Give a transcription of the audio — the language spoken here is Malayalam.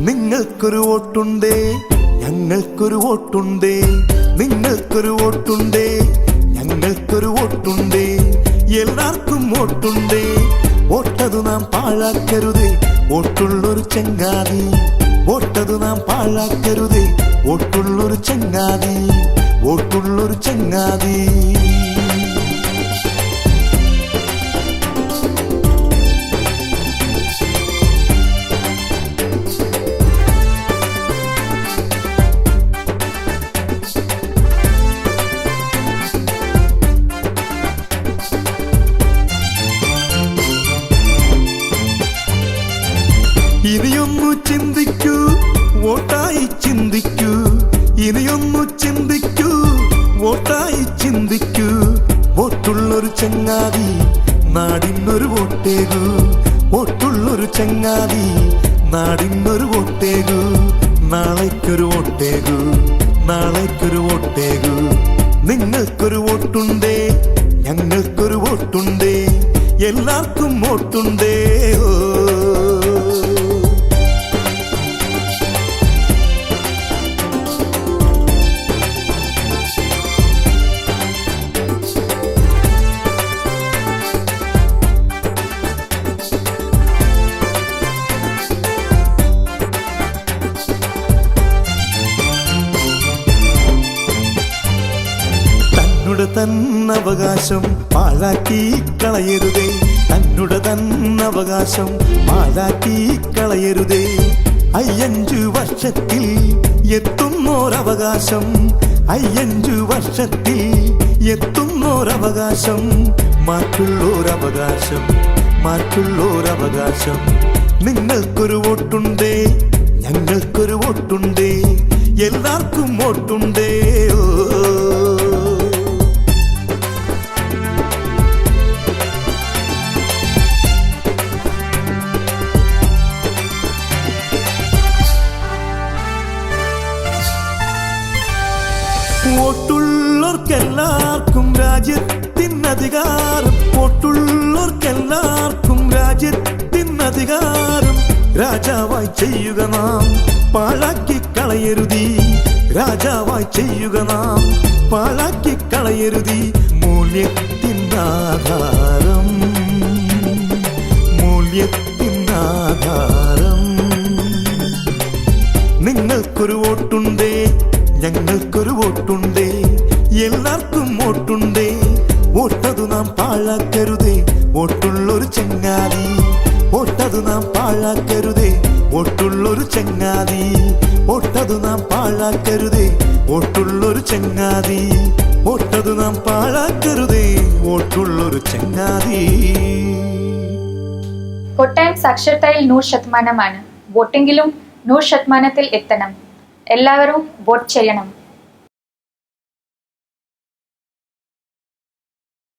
നിങ്ങൾക്കൊരു വോട്ടുണ്ടേ, ഞങ്ങൾക്കൊരു വോട്ടുണ്ടേ, നിങ്ങൾക്കൊരു വോട്ടുണ്ടേ, ഞങ്ങൾക്കൊരു വോട്ടുണ്ടേ, എല്ലാവർക്കും വോട്ടുണ്ടേ. വോട്ടതു നാം പാഴാക്കരുതേ, വോട്ടുള്ളൊരു ചങ്ങാതി. വോട്ടതു നാം പാഴാക്കരുതേ, വോട്ടുള്ളൊരു ചങ്ങാതി, വോട്ടുള്ളൊരു ചങ്ങാതി. ഇനിയൊന്നു ചിന്തിക്കൂ, വോട്ടായി ചിന്തിക്കൂ. ഇനിയൊന്നു ചിന്തിക്കൂ, വോട്ടായി ചിന്തിക്കൂ. വോട്ടുള്ളൊരു ചങ്ങാതി നാടിനൊരു വോട്ടേകൂ. വോട്ടുള്ളൊരു ചങ്ങാതി നാടിനൊരു വോട്ടേകൂ. നാളേക്കൊരു വോട്ടേകൂ, നാളേക്കൊരു വോട്ടേകൂ. നിങ്ങൾക്കൊരു വോട്ടുണ്ടേ, ഞങ്ങൾക്കൊരു വോട്ടുണ്ടേ, എല്ലാവർക്കും വോട്ടുണ്ടേ. തന്നുടെ തന്നവകാശം പാഴാക്കി കളയരുതേ, തന്നുടെ തന്നവകാശം പാഴാക്കി കളയരുതേ. 5 വർഷത്തിൽ എത്തുന്നോരവകാശം, 5 വർഷത്തിൽ എത്തുന്നോരവകാശം. മാറ്റുള്ളോരവകാശം, മാറ്റുള്ളോരവകാശം. നിങ്ങൾക്കൊരു വോട്ടുണ്ടേ, ഞങ്ങൾക്കൊരു വോട്ടുണ്ടേ, എല്ലാവർക്കും വോട്ടുണ്ടേ. വോട്ടുള്ളവർക്കെല്ലാവർക്കും രാജ്യത്തിനധികാരം, വോട്ടുള്ളവർക്കെല്ലാവർക്കും രാജ്യത്തിനധികാരം. രാജാവായി ചെയ്യുക നാം പാഴാക്കി കളയരുതീ, രാജാവായി ചെയ്യുക നാം പാഴാക്കി കളയരുതീ. മൂല്യത്തിനാധാരം, മൂല്യത്തിനാധാരം. നിങ്ങൾക്കൊരു വോട്ടുണ്ടേ, ഞങ്ങൾക്കൊരു വോട്ടുണ്ടേ, എല്ലാവർക്കും വോട്ടുണ്ടേ. വോട്ടതു നാം പാഴാക്കരുതേ, വോട്ടുള്ളൊരു ചങ്ങാതി. വോട്ടതു നാം പാഴാക്കരുതേ, വോട്ടുള്ളൊരു ചങ്ങാതി. വോട്ടതു നാം പാഴാക്കരുതേ, വോട്ടുള്ളൊരു ചങ്ങാതി. വോട്ടതു നാം പാഴാക്കരുതേ, വോട്ടുള്ളൊരു ചങ്ങാതി. കോട്ടയം സാക്ഷരതയിൽ 100% വോട്ടെങ്കിലും 100% എത്തണം. എല്ലാവരും വോട്ട് ചെയ്യണം.